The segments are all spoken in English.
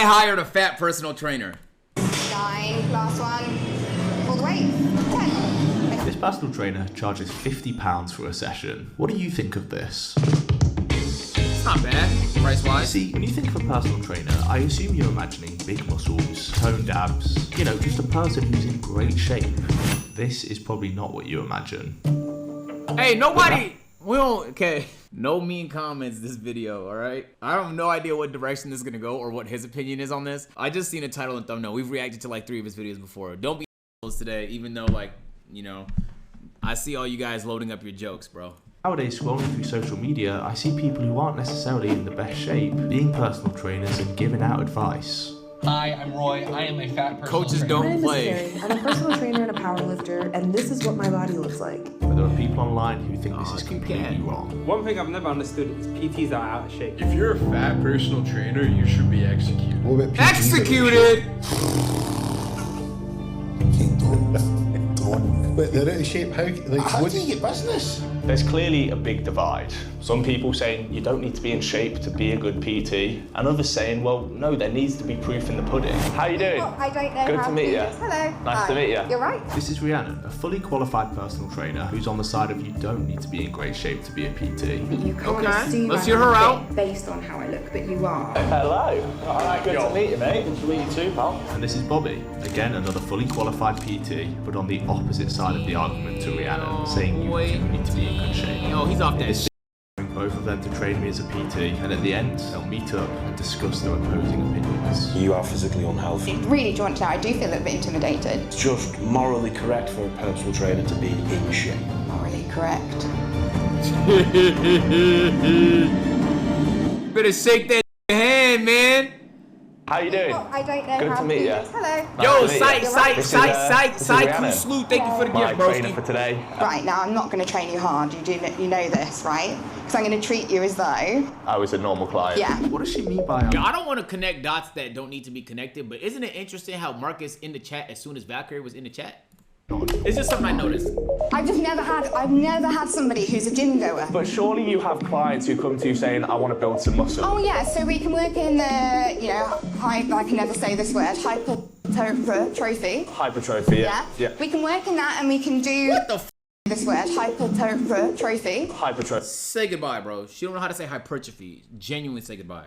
I hired a fat personal trainer. 9, last one, all the way, 10. This personal trainer charges £50 for a session. What do you think of this? It's not bad, price-wise. See, when you think of a personal trainer, I assume you're imagining big muscles, toned abs, you know, just a person who's in great shape. This is probably not what you imagine. Hey, nobody, okay. No mean comments this video, all right? I have no idea what direction this is gonna go or what his opinion is on this. I just seen a title and thumbnail. We've reacted to like 3 of his videos before. Don't be today, even though like, you know, I see all you guys loading up your jokes, bro. Nowadays, scrolling through social media, I see people who aren't necessarily in the best shape being personal trainers and giving out advice. Hi, I'm Roy. I am a fat personal Coaches trainer. don't play. My name is Carrie. I'm a personal trainer and a powerlifter, and this is what my body looks like. But there are people online who think this is completely wrong. One thing I've never understood is PTs are out of shape. If you're a fat personal trainer, you should be executed. What about PTs? Executed! But they're out of shape. How do you get business? There's clearly a big divide. Some people saying you don't need to be in shape to be a good PT, and others saying, well, no, there needs to be proof in the pudding. How you doing? Well, I don't know Good how to meet you. Hello. Nice to meet you. You're right. This is Rianna, a fully qualified personal trainer who's on the side of you don't need to be in great shape to be a PT. You can't Okay, assume let's I'm hear her fit out. based on how I look, but you are. Hello. All right, good to meet you, mate. Good to meet you too, pal. And this is Bobby, again another fully qualified PT, but on the opposite side of the argument to Rianna, saying you do need to be in good shape. Yo, he's off that shit. Both of them to train me as a PT, and at the end, they'll meet up and discuss their opposing opinions. You are physically unhealthy. Really, do you want to know? I do feel a little bit intimidated. It's just morally correct for a personal trainer to be in shape. Morally correct. Better shake that hand, man. How you doing? Well, I don't know Good how to meet you. Hello. Yo, Nice to meet you. psych, crew salute. Thank you for the My gift, bro. trainer for today. Right, now I'm not going to train you hard. You know this, right? Because I'm going to treat you as though... I was a normal client. Yeah. What does she mean by Yo, I don't want to connect dots that don't need to be connected, but isn't it interesting how Marcus in the chat as soon as Valkyrie was in the chat? It's just something I noticed. I've never had somebody who's a gym goer. But surely you have clients who come to you saying, I want to build some muscle. Oh yeah, so we can work in the, you know, I can never say this word, hypertrophy. Hypertrophy, yeah. We can work in that and we can do What the f? this word, hypertrophy. Hypertrophy. Say goodbye, bro. She don't know how to say hypertrophy. Genuinely say goodbye.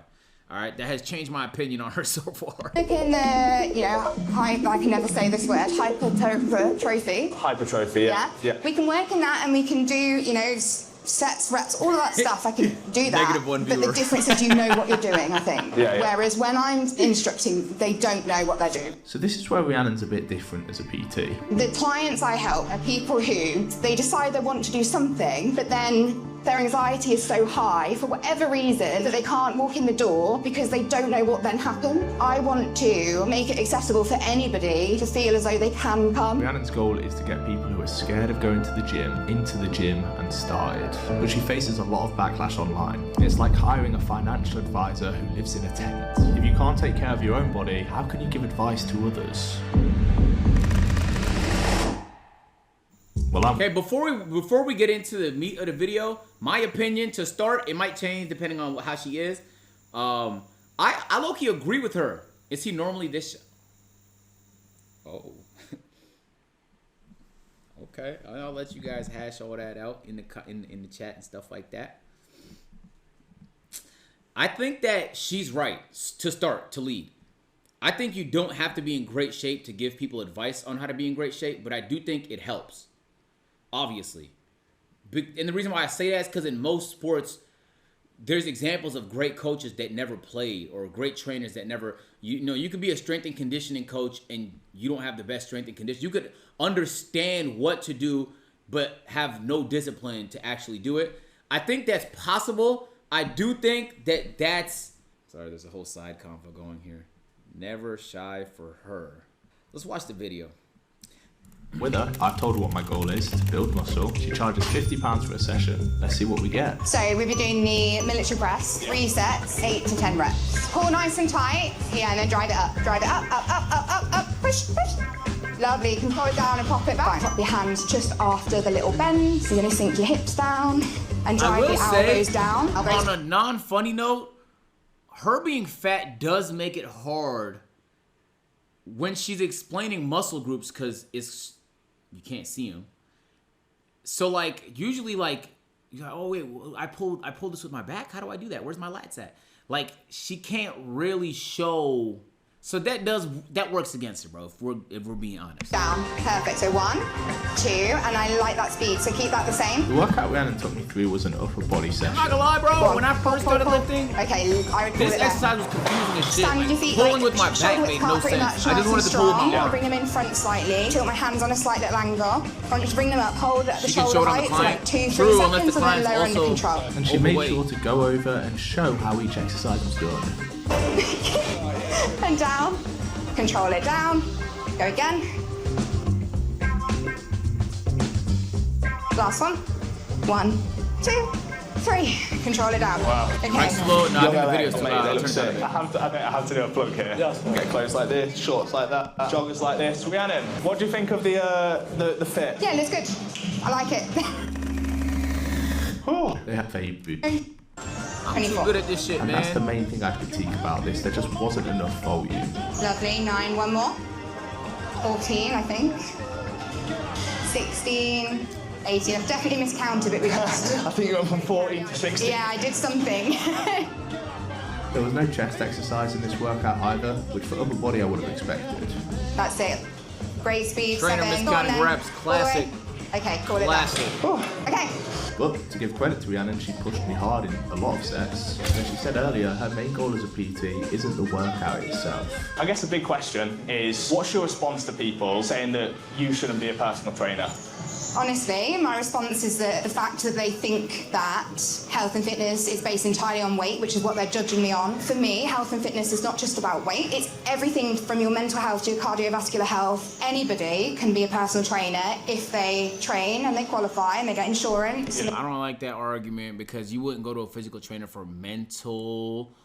All right, that has changed my opinion on her so far. Work in the, you know, I can never say this word, hypertrophy. Hypertrophy, yeah. We can work in that and we can do, you know, sets, reps, all of that stuff. I can do that. -1 but viewer. the difference is you know what you're doing, I think. Yeah. Whereas when I'm instructing, they don't know what they're doing. So this is where Rhiannon's a bit different as a PT. The clients I help are people who, they decide they want to do something, but then their anxiety is so high for whatever reason that they can't walk in the door because they don't know what then happened. I want to make it accessible for anybody to feel as though they can come. Rhiannon's goal is to get people who are scared of going to the gym into the gym and started. But she faces a lot of backlash online. It's like hiring a financial advisor who lives in a tent. If you can't take care of your own body, how can you give advice to others? Well, Okay, before we get into the meat of the video, my opinion to start, it might change depending on how she is. I low-key agree with her. Is he normally this? Oh. Okay, I'll let you guys hash all that out in the chat and stuff like that. I think that she's right to start, to lead. I think you don't have to be in great shape to give people advice on how to be in great shape, but I do think it helps. Obviously. And the reason why I say that is because in most sports, there's examples of great coaches that never played or great trainers that never, you know, you could be a strength and conditioning coach and you don't have the best strength and conditioning. You could understand what to do, but have no discipline to actually do it. I think that's possible. I do think that that's, sorry, there's a whole side convo going here. Never shy for her. Let's watch the video. With her, I've told her what my goal is, to build muscle. She charges £50 for a session. Let's see what we get. So we'll be doing the military press, 3 sets, 8 to 10 reps. Pull nice and tight, yeah, and then drive it up. Drive it up, up, up, up, up, up, push, push. Lovely, you can pull it down and pop it back. Pop your hands just after the little bend. So you're gonna sink your hips down and drive your elbows down. On a non-funny note, her being fat does make it hard when she's explaining muscle groups because you can't see them. So like usually like you're like, oh wait, I pulled this with my back. How do I do that? Where's my lats at? Like she can't really show. So that works against her, bro. If we're being honest. Down. Perfect. So 1, 2, and I like that speed. So keep that the same. The workout Rianna took me through was an upper body session. I'm not gonna lie, bro. When I first started lifting, okay, I would this exercise was confusing as shit. Stand with your feet Pulling like with my back made no sense. I just wanted to pull with my arm. Bring them in front slightly. Tilt my hands on a slight little angle. Just bring them up. Hold at the shoulder height for like 2-3 seconds, and then lower under control. And she made sure to go over and show how each exercise was done. And down. Control it down. Go again. Last one. 1, 2, 3. Control it out. Wow. Okay. Nice slow. No, I think the video's too loud. I think I have to do a plug here. Get clothes like this, shorts like that, joggers like this. Rianna, what do you think of the fit? Yeah, looks good. I like it. They have very big. I'm too good at this shit, and man. that's the main thing I critique about this. There just wasn't enough volume. Lovely. 9, one more. 14, I think. 16, 18. I've definitely miscounted, but we lost. I think you went from 14 to 16. Yeah, I did something. There was no chest exercise in this workout either, which for upper body I would have expected. That's it. Great speed. Trainer 7. miscounting reps. Classic. Okay, call it Classic. down. Okay. But to give credit to Rianna, she pushed me hard in a lot of sets. As she said earlier, her main goal as a PT isn't the workout itself. I guess the big question is, what's your response to people saying that you shouldn't be a personal trainer? Honestly, my response is the fact that they think that health and fitness is based entirely on weight, which is what they're judging me on. For me, health and fitness is not just about weight. It's everything from your mental health to your cardiovascular health. Anybody can be a personal trainer if they train and they qualify and they get insurance. I don't like that argument because you wouldn't go to a physical trainer for mental,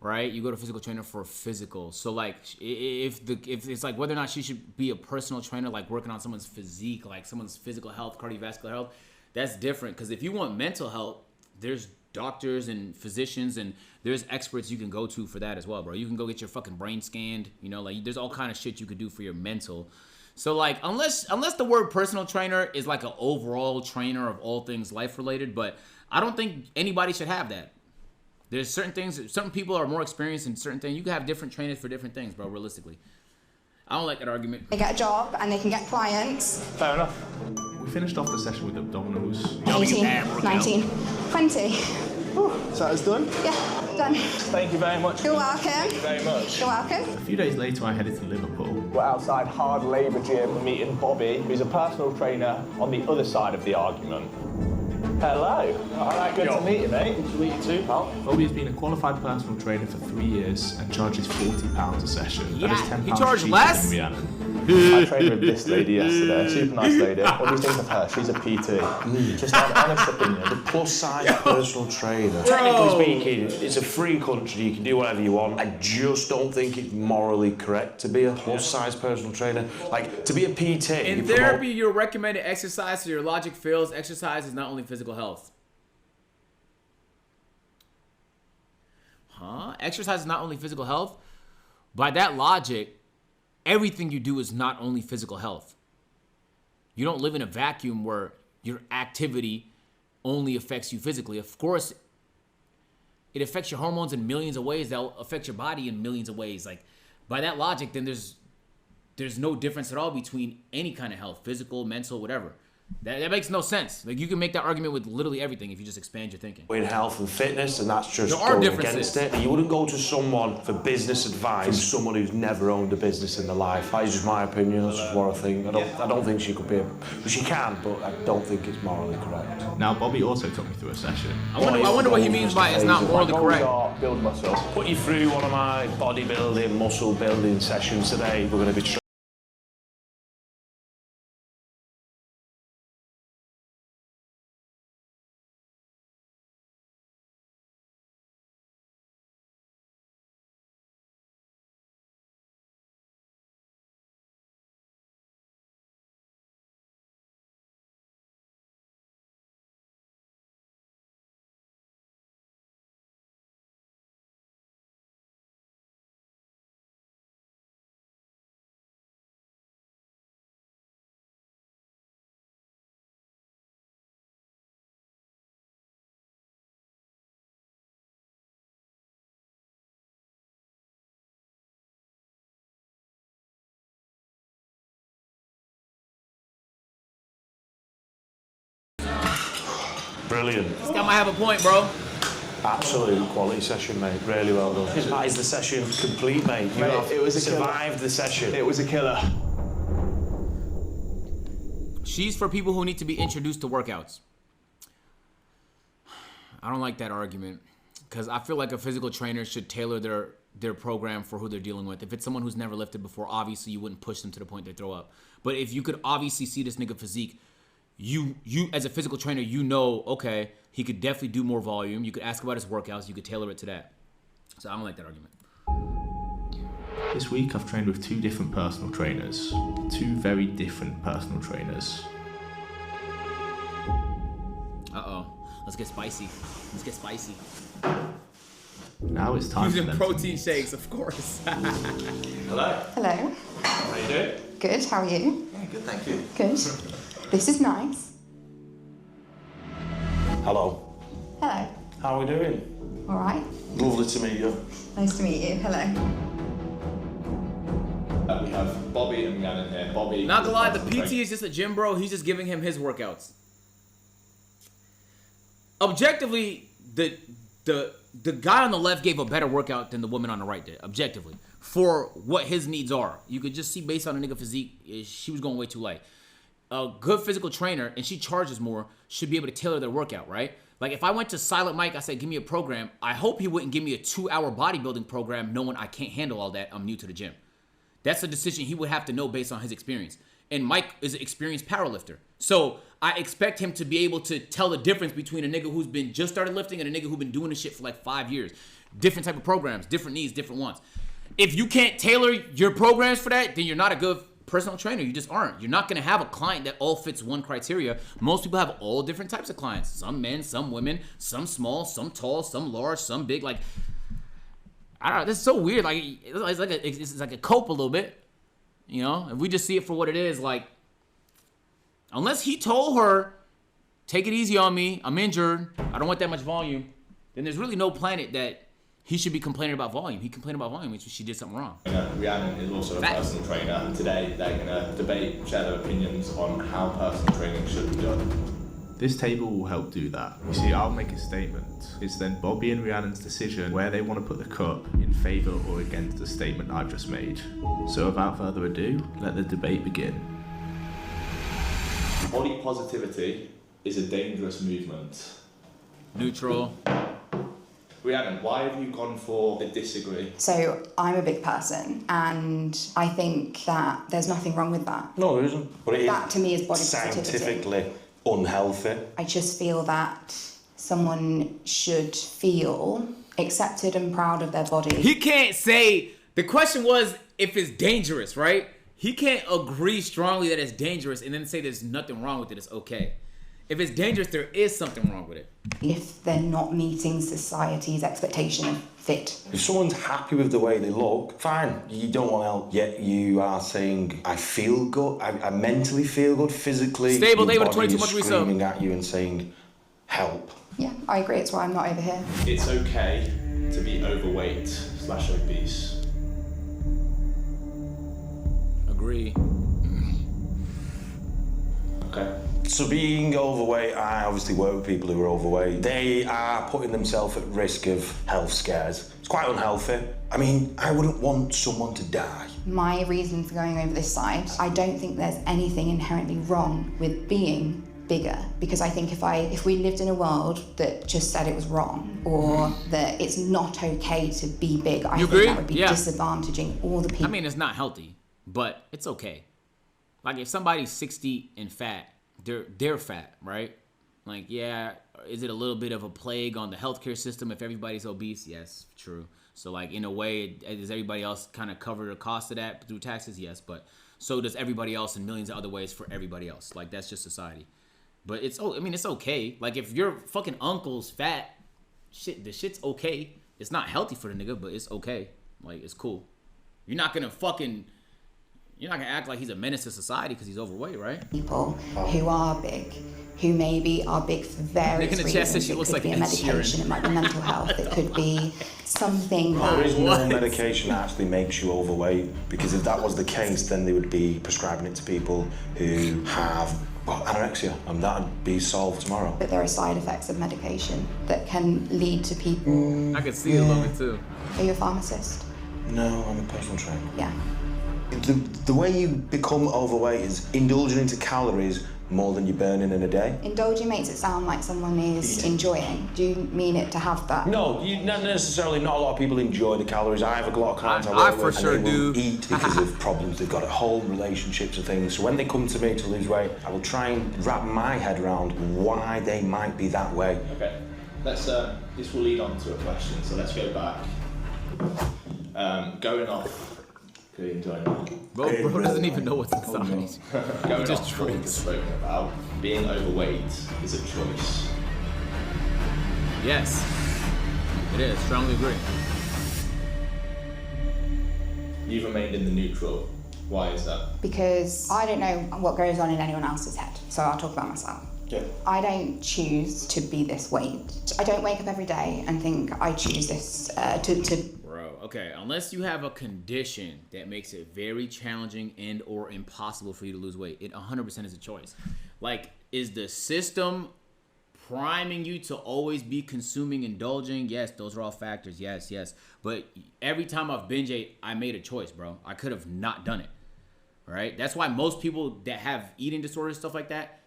right? You go to a physical trainer for physical. So like if it's like whether or not she should be a personal trainer, like working on someone's physique, like someone's physical health, cardiovascular health, that's different. Because if you want mental health, there's doctors and physicians and there's experts you can go to for that as well, bro. You can go get your fucking brain scanned, you know, like there's all kind of shit you could do for your mental. So like unless the word personal trainer is like an overall trainer of all things life related, but I don't think anybody should have that. There's certain things, certain people are more experienced in certain things. You can have different trainers for different things, bro, realistically. I don't like that argument. They get a job and they can get clients. Fair enough. We finished off the session with abdominals. 18, 19, 20. So that is done? Yeah, done. Thank you very much. You're welcome. Thank you very much. You're welcome. A few days later, I headed to Liverpool. We're outside Hard Labour Gym meeting Bobby, who's a personal trainer on the other side of the argument. Hello. All right, good to meet you, mate. Good to meet you too, pal. Bobby has been a qualified personal trainer for 3 years and charges £40 a session. Yeah, that is £10 he charged cheaper less? than Rianna. I trained with this lady yesterday, super nice lady. What do you think of her? She's a PT. Just an honest opinion. The plus size personal trainer. Technically speaking, it's a free country, you can do whatever you want. I just don't think it's morally correct to be a plus size personal trainer. Like, to be a PT. In therapy, your recommended exercise, so your logic fails, exercise is not only physical health. Huh? Exercise is not only physical health? By that logic, everything you do is not only physical health. You don't live in a vacuum where your activity only affects you physically. Of course, it affects your hormones in millions of ways. That'll affect your body in millions of ways. Like, by that logic, then there's no difference at all between any kind of health, physical, mental, whatever. That makes no sense. Like, you can make that argument with literally everything if you just expand your thinking. In health and fitness, and that's just there are going differences. against it. You wouldn't go to someone for business advice from someone who's never owned a business in their life. That is just my opinion. That's just what I think. I don't think she could be. She can, but I don't think it's morally correct. Now, Bobby also took me through a session. I wonder what he means by it's not morally correct. Build muscle. Put you through one of my bodybuilding, muscle building sessions today. We're going to be brilliant. This guy might have a point, bro. Absolute quality session, mate. Really well done. That is the session complete, mate. You have it was a survived the session. It was a killer. She's for people who need to be introduced to workouts. I don't like that argument because I feel like a physical trainer should tailor their program for who they're dealing with. If it's someone who's never lifted before, obviously you wouldn't push them to the point they throw up. But if you could obviously see this nigga physique, you as a physical trainer, you know, okay, he could definitely do more volume. You could ask about his workouts. You could tailor it to that. So I don't like that argument. This week I've trained with 2 different personal trainers. 2 very different personal trainers. Uh-oh. Let's get spicy. Let's get spicy. Now it's time Using for them protein shakes, of course. Hello. Hello. How you doing? Good, how are you? Yeah, good, thank you. Good. This is nice. Hello. Hello. How are we doing? All right. Lovely to meet you. Nice to meet you. Hello. We have Bobby and Rianna here. Bobby. Not gonna lie, the PT is just a gym bro. He's just giving him his workouts. Objectively, the guy on the left gave a better workout than the woman on the right did. Objectively, for what his needs are, you could just see based on a nigga physique, she was going way too light. A good physical trainer, and she charges more, should be able to tailor their workout, right? Like if I went to Silent Mike, I said, give me a program. I hope he wouldn't give me a 2-hour bodybuilding program knowing I can't handle all that. I'm new to the gym. That's a decision he would have to know based on his experience. And Mike is an experienced powerlifter. So I expect him to be able to tell the difference between a nigga who's been just started lifting and a nigga who's been doing this shit for like 5 years. Different type of programs, different needs, different wants. If you can't tailor your programs for that, then you're not a good personal trainer. You just aren't. You're not gonna have a client that all fits one criteria. Most people have all different types of clients. Some men, some women, some small, some tall, some large, some big. Like, I don't know. This is so weird. Like, it's like a cope a little bit. You know, if we just see it for what it is, like, unless he told her, take it easy on me, I'm injured, I don't want that much volume, then there's really no planet that he should be complaining about volume. He complained about volume, which she did something wrong. Rianna is also a personal trainer, and today they're going to debate, share their opinions on how personal training should be done. This table will help do that. You see, I'll make a statement. It's then Bobby and Rianna's decision where they want to put the cup in favour or against the statement I've just made. So without further ado, let the debate begin. Body positivity is a dangerous movement. Neutral. Rianna, why have you gone for a disagree? So I'm a big person, and I think that there's nothing wrong with that. No, there isn't. But it That to me is body scientifically unhealthy. I just feel that someone should feel accepted and proud of their body. He can't say, the question was if it's dangerous, right? He can't agree strongly that it's dangerous and then say there's nothing wrong with it, it's okay. If it's dangerous, there is something wrong with it. If they're not meeting society's expectation of fit. If someone's happy with the way they look, fine, you don't want help. Yet you are saying, I feel good, I mentally feel good, physically. Stable your David, body 22 is much resub. screaming at you and saying, help. Yeah, I agree, it's why I'm not over here. It's okay to be overweight / obese. Agree. Okay. So being overweight, I obviously work with people who are overweight. They are putting themselves at risk of health scares. It's quite unhealthy. I mean, I wouldn't want someone to die. My reason for going over this side, I don't think there's anything inherently wrong with being bigger, because I think if we lived in a world that just said it was wrong or that it's not okay to be big, I think that would be disadvantaging all the people. I mean, it's not healthy, but it's okay. Like if somebody's 60 and fat, they're fat, right? Like, yeah, is it a little bit of a plague on the healthcare system if everybody's obese? Yes, true. So like in a way, does everybody else kind of cover the cost of that through taxes? Yes, but so does everybody else in millions of other ways for everybody else. Like that's just society. But it's okay. Like if your fucking uncle's fat, the shit's okay. It's not healthy for the nigga, but it's okay. Like it's cool. You're not gonna act like he's a menace to society because he's overweight, right? People who are big, who maybe are big for various reasons. It could be a medication, it might be mental health, it could be something There is no medication that actually makes you overweight, because if that was the case, then they would be prescribing it to people who have Well, anorexia, and that'd be solved tomorrow. But there are side effects of medication that can lead to people. I can see it a little bit too. Are you a pharmacist? No, I'm a personal trainer. Yeah. The way you become overweight is indulging into calories more than you're burning in a day. Indulging makes it sound like someone is enjoying. Do you mean it to have that? No, not necessarily. Not a lot of people enjoy the calories. I have a lot of clients I work with, for and they sure will eat because of problems they've got at home, relationships and things. So when they come to me to lose weight, I will try and wrap my head around why they might be that way. Okay, let's. This will lead on to a question. So let's go back. Going off. Really enjoying that. Bro doesn't even know what's inside. Going off what we've spoken about, being overweight is a choice. Yes, it is. Strongly agree. You've remained in the neutral. Why is that? Because I don't know what goes on in anyone else's head, so I'll talk about myself. Yeah. I don't choose to be this weight. I don't wake up every day and think I choose this to Bro, okay, unless you have a condition that makes it very challenging and or impossible for you to lose weight, it 100% is a choice. Like, is the system priming you to always be consuming, indulging? Yes, those are all factors. Yes. But every time I've binge ate, I made a choice, bro. I could have not done it. All right? That's why most people that have eating disorders, stuff like that,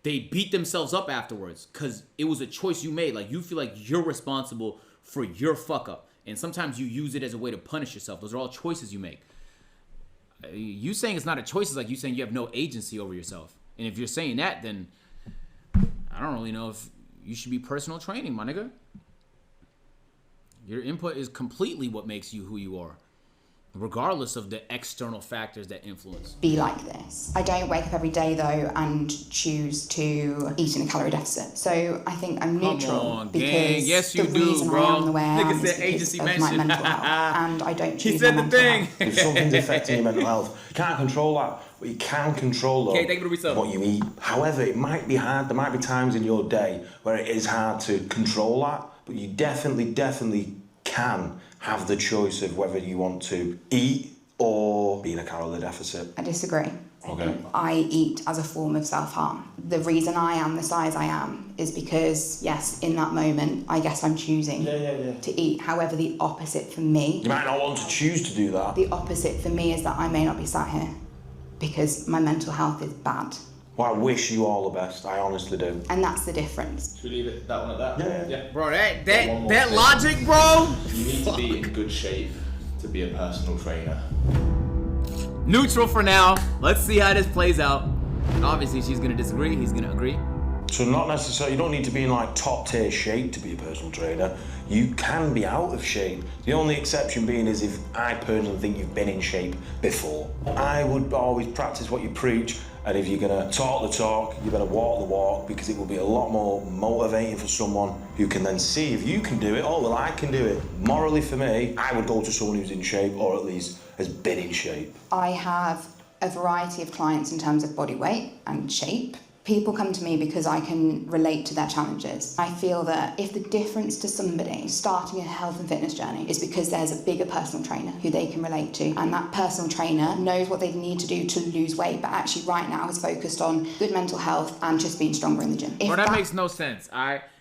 they beat themselves up afterwards because it was a choice you made. Like, you feel like you're responsible for your fuck up. And sometimes you use it as a way to punish yourself. Those are all choices you make. You saying it's not a choice is like you saying you have no agency over yourself. And if you're saying that, then I don't really know if you should be personal training, my nigga. Your input is completely what makes you who you are, regardless of the external factors that influence. be like this. I don't wake up every day though and choose to eat in a calorie deficit. So I think I'm neutral. Come on, because gang. Yes, you the do, reason bro. I am the way I Nigga am said is agency because of my mentioned. mental health, and I don't choose He said my the mental thing. health. If something's affecting your mental health, you can't control that. What you can control, though, Okay, thank you for yourself. what you eat. However, it might be hard. There might be times in your day where it is hard to control that, but you definitely can have the choice of whether you want to eat or be in a calorie deficit. I disagree. Okay. I eat as a form of self-harm. The reason I am the size I am is because, yes, in that moment, I guess I'm choosing to eat. However, the opposite for me... You might not want to choose to do that. The opposite for me is that I may not be sat here because my mental health is bad. Well, I wish you all the best. I honestly do. And that's the difference. Should we leave it that one at that? Yeah. Bro, One more that thing. logic, bro. You need to be in good shape to be a personal trainer. Neutral for now. Let's see how this plays out. And obviously, she's gonna disagree. He's gonna agree. So not necessarily, you don't need to be in like top tier shape to be a personal trainer. You can be out of shape. The only exception being is if I personally think you've been in shape before. I would always practice what you preach, and if you're gonna talk the talk, you better walk the walk, because it will be a lot more motivating for someone who can then see if you can do it. Oh, well, I can do it. Morally for me, I would go to someone who's in shape, or at least has been in shape. I have a variety of clients in terms of body weight and shape. People come to me because I can relate to their challenges. I feel that if the difference to somebody starting a health and fitness journey is because there's a bigger personal trainer who they can relate to, and that personal trainer knows what they need to do to lose weight, but actually right now is focused on good mental health and just being stronger in the gym. Bro, that makes no sense.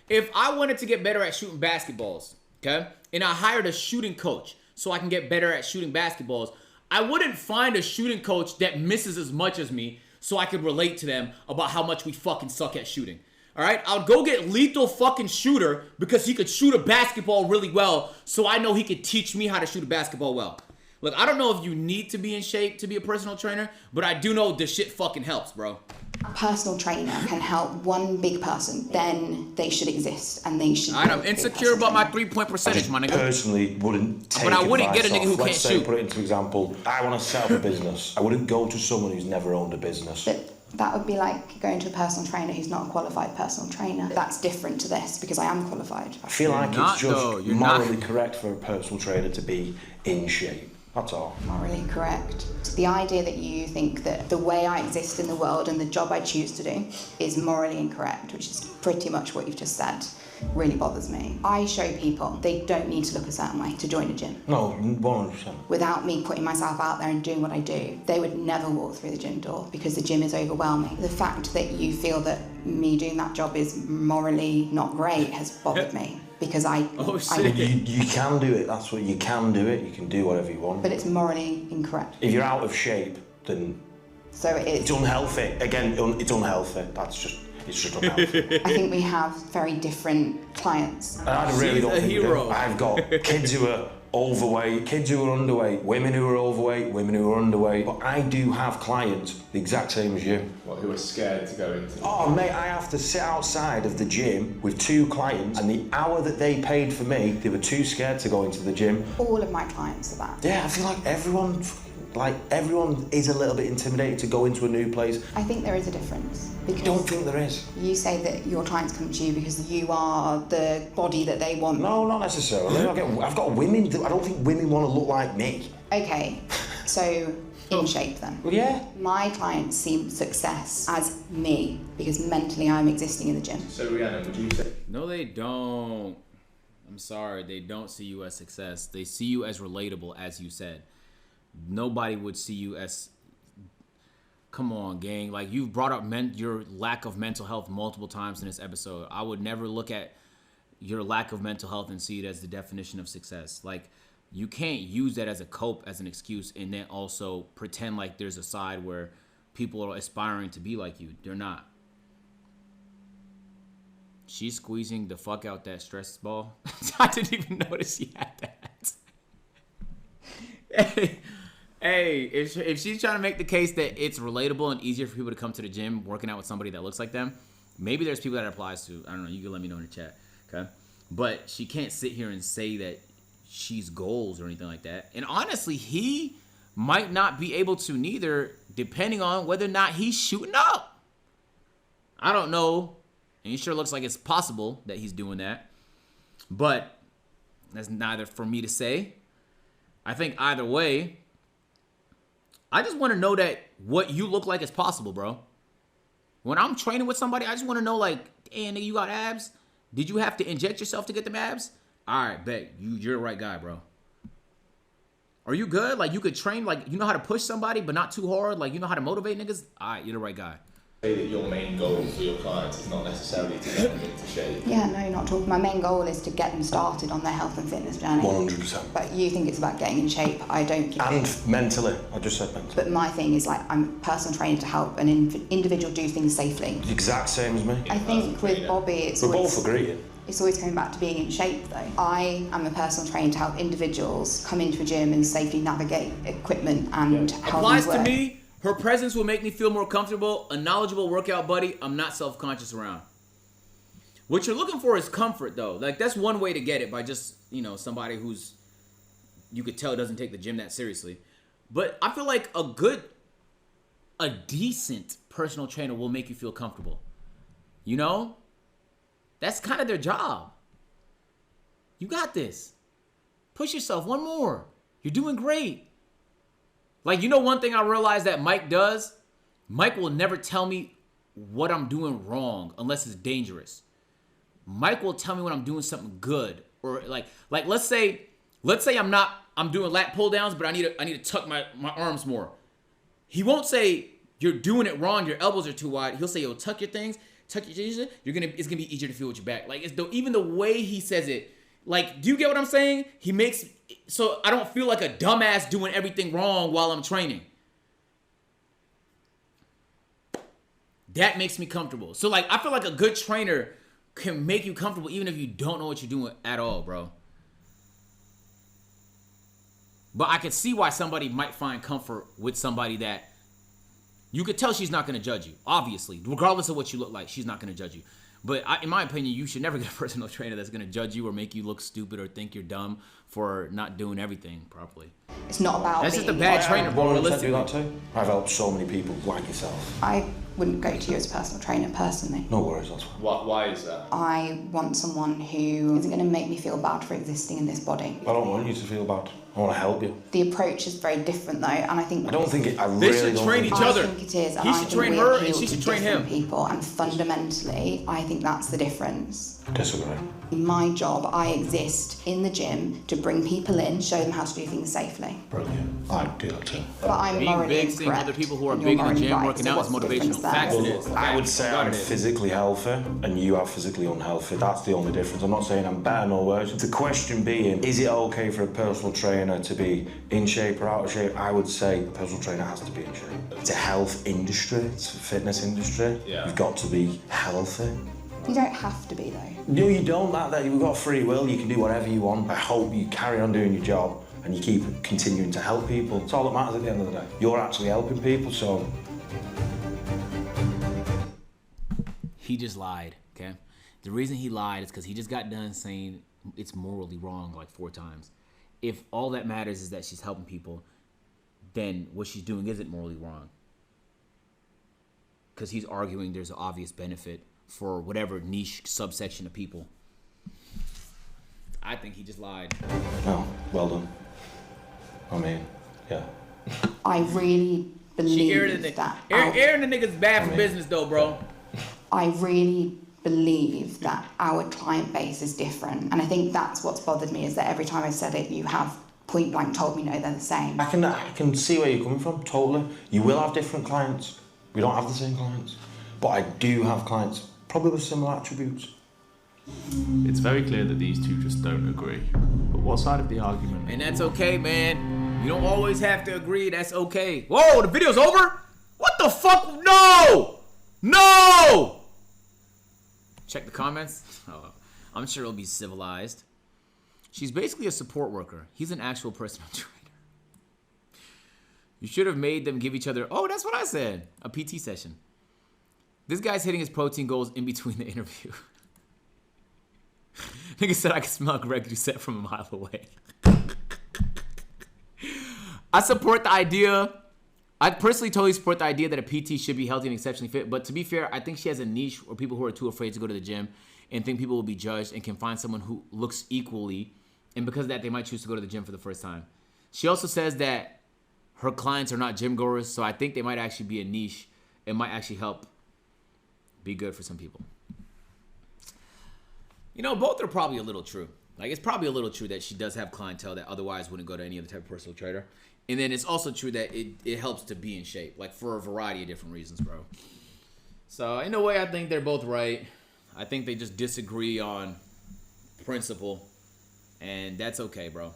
If I wanted to get better at shooting basketballs, okay, and I hired a shooting coach so I can get better at shooting basketballs, I wouldn't find a shooting coach that misses as much as me so I could relate to them about how much we fucking suck at shooting. All right? I'll go get lethal fucking shooter because he could shoot a basketball really well, so I know he could teach me how to shoot a basketball well. Look, I don't know if you need to be in shape to be a personal trainer, but I do know this shit fucking helps, bro. A personal trainer can help one big person, then they should exist and they should. I'm insecure about my 3-point percentage, my nigga. Personally, wouldn't take But I wouldn't get a nigga who Let's can't say, shoot. put it into example, I want to set up a business. I wouldn't go to someone who's never owned a business. But that would be like going to a personal trainer who's not a qualified personal trainer. That's different to this because I am qualified. I feel like not, it's just though. You're morally not. correct for a personal trainer to be in shape. That's all. Morally correct. The idea that you think that the way I exist in the world and the job I choose to do is morally incorrect, which is pretty much what you've just said, really bothers me. I show people they don't need to look a certain way to join a gym. No, 100%. Without me putting myself out there and doing what I do, they would never walk through the gym door because the gym is overwhelming. The fact that you feel that me doing that job is morally not great has bothered me. Because you can do it, that's what you can do it, you can do whatever you want. But it's morally incorrect. If you're out of shape, then so it's unhealthy. Again, it's unhealthy. It's just unhealthy. I think we have very different clients. I really don't think we do. I've got kids who are overweight, kids who are underweight, women who are overweight, women who are underweight. But I do have clients the exact same as you. What, who are scared to go into? Oh mate, I have to sit outside of the gym with 2 clients, and the hour that they paid for me, they were too scared to go into the gym. All of my clients are that. Yeah, I feel like everyone is a little bit intimidated to go into a new place. I think there is a difference. Because I don't think there is. You say that your clients come to you because you are the body that they want. No, not necessarily. I've got women. I don't think women want to look like me. Okay, so in shape then. Well, yeah. My clients see success as me because mentally I'm existing in the gym. So Rianna, would you say? No, they don't. I'm sorry, they don't see you as success. They see you as relatable, as you said. Nobody would see you as... Come on, gang. Like, you've brought up your lack of mental health multiple times in this episode. I would never look at your lack of mental health and see it as the definition of success. Like, you can't use that as a cope, as an excuse, and then also pretend like there's a side where people are aspiring to be like you. They're not. She's squeezing the fuck out that stress ball. I didn't even notice she had that. Hey, if she's trying to make the case that it's relatable and easier for people to come to the gym working out with somebody that looks like them, maybe there's people that it applies to. I don't know. You can let me know in the chat, okay? But she can't sit here and say that she's goals or anything like that. And honestly, he might not be able to neither, depending on whether or not he's shooting up. I don't know. And it sure looks like it's possible that he's doing that. But that's neither for me to say. I think either way, I just want to know that what you look like is possible, bro. When I'm training with somebody, I just want to know, like, damn, nigga, you got abs? Did you have to inject yourself to get them abs? All right, bet. You're the right guy, bro. Are you good? Like, you could train, like, you know how to push somebody, but not too hard? Like, you know how to motivate niggas? All right, you're the right guy. Say that your main goal for your clients is not necessarily to get them into shape. Yeah, no, you're not talking. My main goal is to get them started on their health and fitness journey. 100%. But you think it's about getting in shape. I don't think And mentally. I just said mentally. But my thing is, like, I'm a personal trainer to help an individual do things safely. The exact same as me. I think with Bobby, it's We're always... both agreeing. It's always coming back to being in shape, though. I am a personal trainer to help individuals come into a gym and safely navigate equipment and how Applies things work. to me. Her presence will make me feel more comfortable. A knowledgeable workout buddy, I'm not self-conscious around. What you're looking for is comfort, though. Like, that's one way to get it, by just, you know, somebody who's, you could tell doesn't take the gym that seriously. But I feel like a decent personal trainer will make you feel comfortable. You know? That's kind of their job. You got this. Push yourself. One more. You're doing great. Like, you know, one thing I realized that Mike does? Mike will never tell me what I'm doing wrong unless it's dangerous. Mike will tell me when I'm doing something good. Or like let's say I'm doing lat pull downs, but I need to tuck my arms more. He won't say you're doing it wrong, your elbows are too wide. He'll say, yo, tuck your things, it's gonna be easier to feel with your back. Like, even the way he says it, like, do you get what I'm saying? He makes so I don't feel like a dumbass doing everything wrong while I'm training. That makes me comfortable. So, like, I feel like a good trainer can make you comfortable even if you don't know what you're doing at all, bro. But I could see why somebody might find comfort with somebody that you could tell she's not going to judge you, obviously. Regardless of what you look like, she's not going to judge you. But in my opinion, you should never get a personal trainer that's going to judge you or make you look stupid or think you're dumb for not doing everything properly. It's not about That's just a bad trainer, bro. Realistically. Do that too. I've helped so many people like yourself. I wouldn't go to you as a personal trainer, personally. No worries, that's fine. Why is that? I want someone who isn't going to make me feel bad for existing in this body. I don't want you to feel bad. I want to help you. The approach is very different, though, and I think I don't think it. I They really should don't train think each it- other. I think it is, and He I should think train we her appeal and she to should train different him. people, and fundamentally, I think that's the difference. Disagree. In my job, I exist in the gym to bring people in, show them how to do things safely. Brilliant. I do that too. But I'm Being morally big, seeing incorrect, other people who are and big you're in the morally gym right, working so out is what's the difference motivational. there? Facts it Well, is. I would say God, I'm it is. physically healthy and you are physically unhealthy. That's the only difference. I'm not saying I'm better nor worse. The question being, is it okay for a personal trainer to be in shape or out of shape? I would say a personal trainer has to be in shape. It's a health industry, it's a fitness industry. Yeah. You've got to be healthy. You don't have to be, though. No, you don't. That you've got free will. You can do whatever you want. I hope you carry on doing your job and you keep continuing to help people. It's all that matters at the end of the day. You're actually helping people, so He just lied, okay? The reason he lied is because he just got done saying it's morally wrong like 4 times. If all that matters is that she's helping people, then what she's doing isn't morally wrong. Because he's arguing there's an obvious benefit for whatever niche subsection of people. I think he just lied. no, well done. I mean, yeah. I really She airing believe that. airing the nigga's bad for business though, bro. I really believe that our client base is different, and I think that's what's bothered me, is that every time I've said it, you have point blank told me no, they're the same. I can see where you're coming from, totally. You will have different clients. We don't have the same clients. But I do have clients, probably with similar attributes. It's very clear that these two just don't agree. But what side of the argument? And that's okay, man. You don't always have to agree. That's okay. Whoa, the video's over? What the fuck? No! No! Check the comments. Oh, I'm sure it'll be civilized. She's basically a support worker. He's an actual personal trainer. You should have made them give each other, oh, that's what I said, a PT session. This guy's hitting his protein goals in between the interview. Nigga said I could smell Greg Doucette from a mile away. I support the idea. I personally totally support the idea that a PT should be healthy and exceptionally fit. But to be fair, I think she has a niche where people who are too afraid to go to the gym and think people will be judged and can find someone who looks equally. And because of that, they might choose to go to the gym for the first time. She also says that her clients are not gym goers. So I think they might actually be a niche. It might actually help be good for some people. You know, both are probably a little true. Like, it's probably a little true that she does have clientele that otherwise wouldn't go to any other type of personal trainer. And then it's also true that it helps to be in shape, like for a variety of different reasons, bro. So in a way, I think they're both right. I think they just disagree on principle, and that's okay, bro.